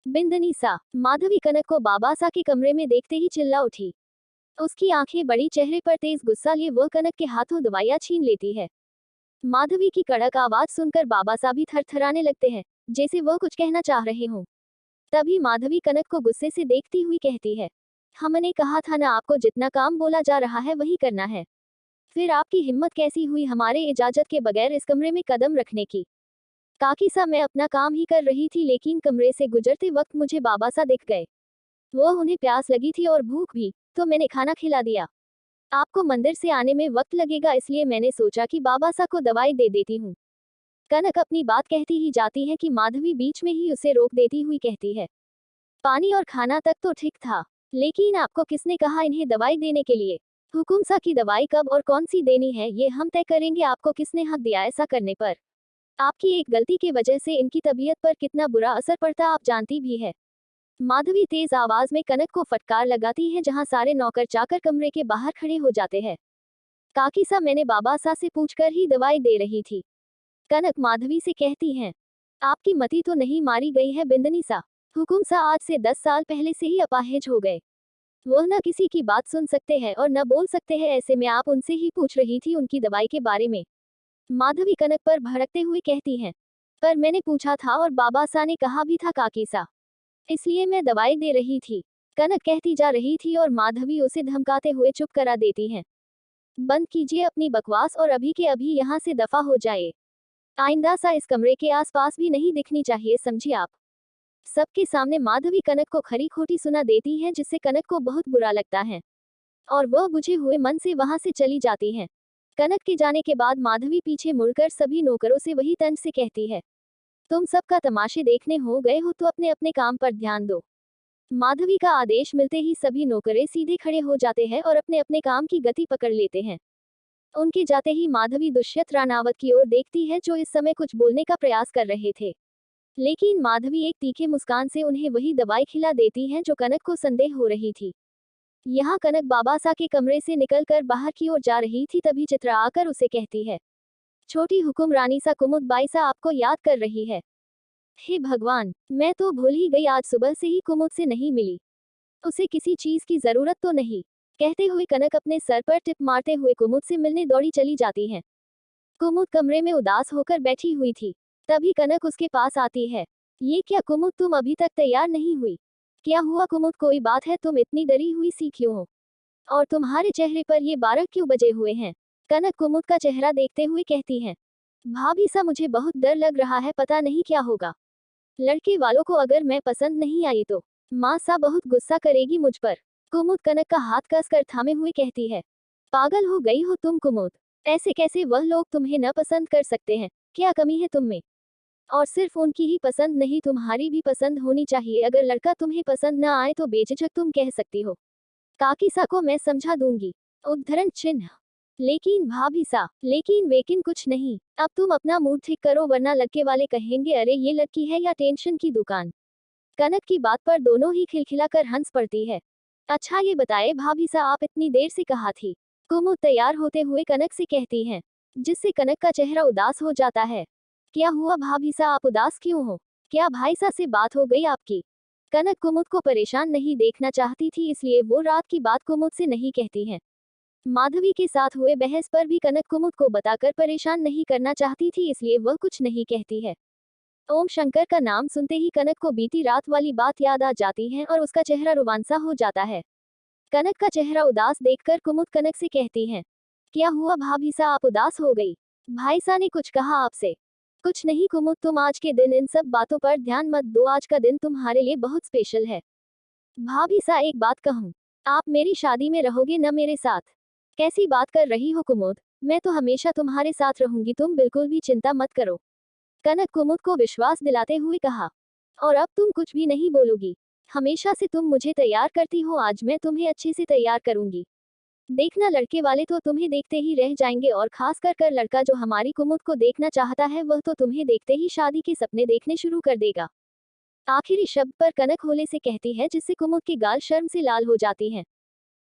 बिंदनीसा। माधवी कनक को बाबासा के कमरे में देखते ही चिल्ला उठी। उसकी आंखें बड़ी, चेहरे पर तेज गुस्सा लिए वह कनक के हाथों दवाइयां छीन लेती है। माधवी की कड़क आवाज सुनकर बाबासा भी थरथराने लगते हैं, जैसे वह कुछ कहना चाह रहे हों। तभी माधवी कनक को गुस्से से देखती हुई कहती है, हमने कहा था ना, आपको जितना काम बोला जा रहा है वही करना है। फिर आपकी हिम्मत कैसी हुई हमारे इजाजत के बगैर इस कमरे में कदम रखने की? काकी सा, मैं अपना काम ही कर रही थी, लेकिन कमरे से गुजरते वक्त मुझे बाबासा दिख गए। वो उन्हें प्यास लगी थी और भूख भी, तो मैंने खाना खिला दिया। आपको मंदिर से आने में वक्त लगेगा, इसलिए मैंने सोचा कि बाबासा को दवाई दे देती हूँ। कनक अपनी बात कहती ही जाती है कि माधवी बीच में ही उसे रोक देती हुई कहती है, पानी और खाना तक तो ठीक था, लेकिन आपको किसने कहा इन्हें दवाई देने के लिए? हुकुम सा की दवाई कब और कौन सी देनी है ये हम तय करेंगे, आपको किसने हक दिया ऐसा करने पर? आपकी एक गलती की वजह से इनकी तबीयत पर कितना बुरा असर पड़ता आप जानती भी है। माधवी तेज आवाज में कनक को फटकार लगाती है, जहां सारे नौकर चाकर कमरे के बाहर खड़े हो जाते हैं। काकी सा, मैंने बाबासा से पूछकर ही दवाई दे रही थी। कनक माधवी से कहती हैं, आपकी मति तो नहीं मारी गई है बिंदनी सा? हुकुम सा आज से 10 साल पहले से ही अपाहिज हो गए। वह न किसी की बात सुन सकते हैं और न बोल सकते हैं, ऐसे में आप उनसे ही पूछ रही थी उनकी दवाई के बारे में। माधवी कनक पर भड़कते हुए कहती हैं, पर मैंने पूछा था और बाबासा ने कहा भी था काकी सा, इसलिए मैं दवाई दे रही थी। कनक कहती जा रही थी और माधवी उसे धमकाते हुए चुप करा देती हैं। बंद कीजिए अपनी बकवास और अभी के अभी यहाँ से दफा हो जाए। आइंदा सा इस कमरे के आसपास भी नहीं दिखनी चाहिए, समझी आप? सबके सामने माधवी कनक को खरी खोटी सुना देती है, जिससे कनक को बहुत बुरा लगता है और वह बुझे हुए मन से वहां से चली जाती है। कनक के जाने के बाद माधवी पीछे मुड़कर सभी नौकरों से वही तंज से कहती है, तुम सबका तमाशे देखने हो गए हो तो अपने अपने काम पर ध्यान दो। माधवी का आदेश मिलते ही सभी नौकरे सीधे खड़े हो जाते हैं और अपने अपने काम की गति पकड़ लेते हैं। उनके जाते ही माधवी दुष्यंत राणावत की ओर देखती है, जो इस समय कुछ बोलने का प्रयास कर रहे थे, लेकिन माधवी एक तीखे मुस्कान से उन्हें वही दवाई खिला देती है जो कनक को संदेह हो रही थी। यहाँ कनक बाबासा के कमरे से निकलकर बाहर की ओर जा रही थी, तभी चित्रा आकर उसे कहती है, छोटी हुकुमरानी सा कुमुद बाई सा आपको याद कर रही है। हे भगवान, मैं तो भूल ही गई, आज सुबह से ही कुमुद से नहीं मिली। उसे किसी चीज की जरूरत तो नहीं? कहते हुए कनक अपने सर पर टिप मारते हुए कुमुद से मिलने दौड़ी चली जाती है। कुमुद कमरे में उदास होकर बैठी हुई थी। तभी कनक उसके पास आती है। ये क्या कुमुद, तुम अभी तक तैयार नहीं हुई? क्या हुआ कुमुद, कोई बात है? तुम इतनी डरी हुई सी क्यों हो? और तुम्हारे चेहरे पर ये 12 क्यों बजे हुए हैं? कनक कुमुद का चेहरा देखते हुए कहती है, भाभी सा मुझे बहुत डर लग रहा है, पता नहीं क्या होगा। लड़के वालों को अगर मैं पसंद नहीं आई तो माँ सा बहुत गुस्सा करेगी मुझ पर। कुमुद कनक का हाथ कसकर थामे हुए कहती है, पागल हो गई हो तुम कुमुद? ऐसे कैसे वह लोग तुम्हें न पसंद कर सकते हैं? क्या कमी है तुम में? और सिर्फ उनकी ही पसंद नहीं, तुम्हारी भी पसंद होनी चाहिए। अगर लड़का तुम्हें पसंद न आए तो बेझिझक तुम कह सकती हो, काकी सा को मैं समझा दूंगी। उद्धरण चिन्ह। लेकिन भाभी सा, लेकिन वेकिन कुछ नहीं। अब तुम अपना मूड ठीक करो, वरना लड़के वाले कहेंगे अरे ये लड़की है या टेंशन की दुकान। कनक की बात पर दोनों ही खिलखिलाकर हंस पड़ती है। अच्छा ये बताए भाभी सा, आप इतनी देर से कहाँ थी? कुमुद तैयार होते हुए कनक से कहती हैं, जिससे कनक का चेहरा उदास हो जाता है। क्या हुआ भाभी सा, आप उदास क्यों हो? क्या भाई सा से बात हो गई आपकी? कनक कुमुद को परेशान नहीं देखना चाहती थी, इसलिए वो रात की बात कुमुद से नहीं कहती है। माधवी के साथ हुए बहस पर भी कनक कुमुद को बताकर परेशान नहीं करना चाहती थी, इसलिए वह कुछ नहीं कहती है। ओम शंकर का नाम सुनते ही कनक को बीती रात वाली बात याद आ जाती है और उसका चेहरा रुबांसा हो जाता है। कनक का चेहरा उदास देखकर कुमुद कनक से कहती हैं, क्या हुआ भाभी सा, आप उदास हो गई? भाई सा ने कुछ कहा आपसे? कुछ नहीं कुमुद, तुम आज के दिन इन सब बातों पर ध्यान मत दो, आज का दिन तुम्हारे लिए बहुत स्पेशल है। भाभी सा एक बात कहूँ, आप मेरी शादी में रहोगे न मेरे साथ? कैसी बात कर रही हो कुमुद, मैं तो हमेशा तुम्हारे साथ रहूंगी, तुम बिल्कुल भी चिंता मत करो। कनक कुमुद को विश्वास दिलाते हुए कहा, और अब तुम कुछ भी नहीं बोलोगी? हमेशा से तुम मुझे तैयार करती हो, आज मैं तुम्हें अच्छे से तैयार करूंगी। देखना लड़के वाले तो तुम्हें देखते ही रह जाएंगे, और खास कर लड़का जो हमारी कुमुद को देखना चाहता है वह तो तुम्हें देखते ही शादी के सपने देखने शुरू कर देगा। आखिरी शब्द पर कनक होले से कहती है, जिससे कुमुद की गाल शर्म से लाल हो जाती हैं।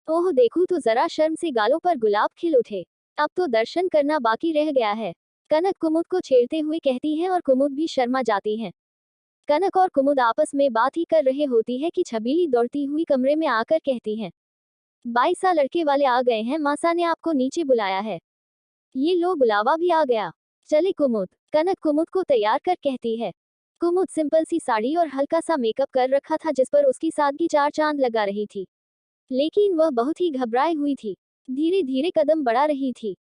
ओह देखूं तो जरा शर्म से गालों पर गुलाब खिल उठे। अब तो दर्शन करना बाकी रह गया है। कनक कुमुद को छेड़ते हुए कहती है और कुमुद भी शर्मा जाती है। कनक और कुमुद आपस में बात ही कर रहे होती है कि छबीली दौड़ती हुई कमरे में आकर कहती है, 22 साल लड़के वाले आ गए हैं, मासा ने आपको नीचे बुलाया है। ये लो बुलावा भी आ गया। चले कुमुद। कनक कुमुद को तैयार कर कहती है। कुमुद सिंपल सी साड़ी और हल्का सा मेकअप कर रखा था जिस पर उसकी सादगी चार चांद लगा रही थी। लेकिन वह बहुत ही घबराई हुई थी। धीरे धीरे कदम बढ़ा रही थी।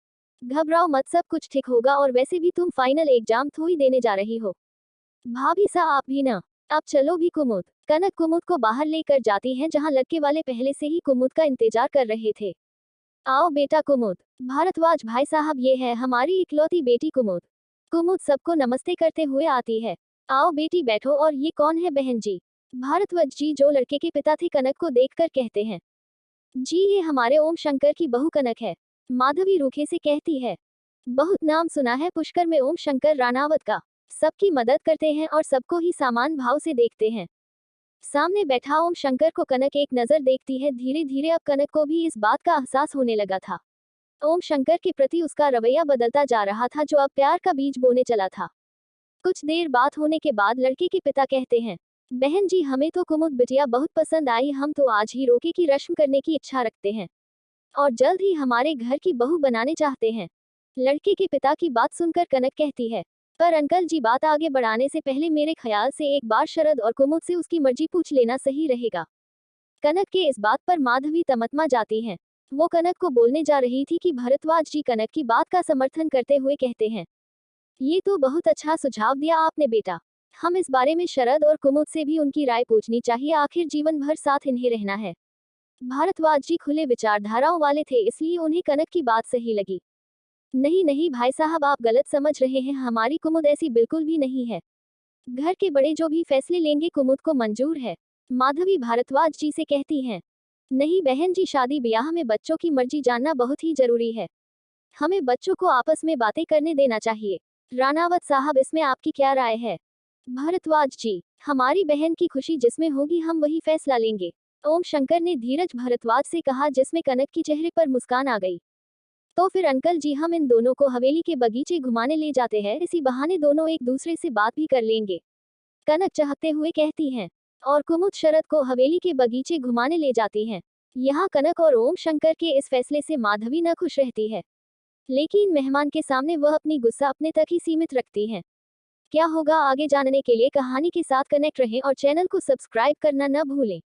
घबराओ मत, सब कुछ ठीक होगा, और वैसे भी तुम फाइनल एग्जाम थोड़ी देने जा रही हो। भाभी सा आप भी ना। अब चलो भी कुमुद। कनक कुमुद को बाहर लेकर जाती है जहां लड़के वाले पहले से ही कुमुद का इंतजार कर रहे थे। आओ बेटा कुमुद। भारद्वाज भाई साहब, ये है हमारी इकलौती बेटी कुमुद। कुमुद सबको नमस्ते करते हुए आती है। आओ बेटी बैठो, और ये कौन है बहन जी? भारद्वाज जी, जो लड़के के पिता थे, कनक को देखकर कहते हैं। जी, ये हमारे ओम शंकर की बहू कनक है। माधवी रूखे से कहती है। बहुत नाम सुना है पुष्कर में ओम शंकर राणावत का। सबकी मदद करते हैं और सबको ही समान भाव से देखते हैं। सामने बैठा ओम शंकर को कनक एक नजर देखती है। धीरे धीरे अब कनक को भी इस बात का एहसास होने लगा था। ओम शंकर के प्रति उसका रवैया बदलता जा रहा था, जो अब प्यार का बीज बोने चला था। कुछ देर बात होने के बाद लड़के के पिता कहते हैं, बहन जी, हमें तो कुमुद बिटिया बहुत पसंद आई। हम तो आज ही रोके की रस्म करने की इच्छा रखते हैं और जल्द ही हमारे घर की बहू बनाने चाहते हैं। लड़के के पिता की बात सुनकर कनक कहती है, पर अंकल जी, बात आगे बढ़ाने से पहले मेरे ख्याल से एक बार शरद और कुमुद से उसकी मर्जी पूछ लेना सही रहेगा। कनक के इस बात पर माधवी तमतमा जाती हैं। वो कनक को बोलने जा रही थी कि भारद्वाज जी कनक की बात का समर्थन करते हुए कहते हैं, ये तो बहुत अच्छा सुझाव दिया आपने बेटा। हम इस बारे में शरद और कुमुद से भी उनकी राय पूछनी चाहिए, आखिर जीवन भर साथ इन्हें रहना है। भारद्वाज जी खुले विचारधाराओं वाले थे, इसलिए उन्हें कनक की बात सही लगी। नहीं नहीं भाई साहब, आप गलत समझ रहे हैं, हमारी कुमुद ऐसी बिल्कुल भी नहीं है। घर के बड़े जो भी फैसले लेंगे कुमुद को मंजूर है। माधवी भारद्वाज जी से कहती हैं। नहीं बहन जी, शादी ब्याह में बच्चों की मर्जी जानना बहुत ही जरूरी है। हमें बच्चों को आपस में बातें करने देना चाहिए। राणावत साहब, इसमें आपकी क्या राय है? भारद्वाज जी, हमारी बहन की खुशी जिसमें होगी हम वही फैसला लेंगे। ओम शंकर ने धीरज भारद्वाज से कहा, जिसमें कनक की चेहरे पर मुस्कान आ गई। तो फिर अंकल जी, हम इन दोनों को हवेली के बगीचे घुमाने ले जाते हैं, इसी बहाने दोनों एक दूसरे से बात भी कर लेंगे। कनक चाहते हुए कहती हैं। और कुमुद शरद को हवेली के बगीचे घुमाने ले जाती हैं। यहाँ कनक और ओम शंकर के इस फैसले से माधवी न खुश रहती है, लेकिन मेहमान के सामने वह अपनी गुस्सा अपने तक ही सीमित रखती हैं। क्या होगा आगे जानने के लिए कहानी के साथ कनेक्ट रहें और चैनल को सब्सक्राइब करना न भूलें।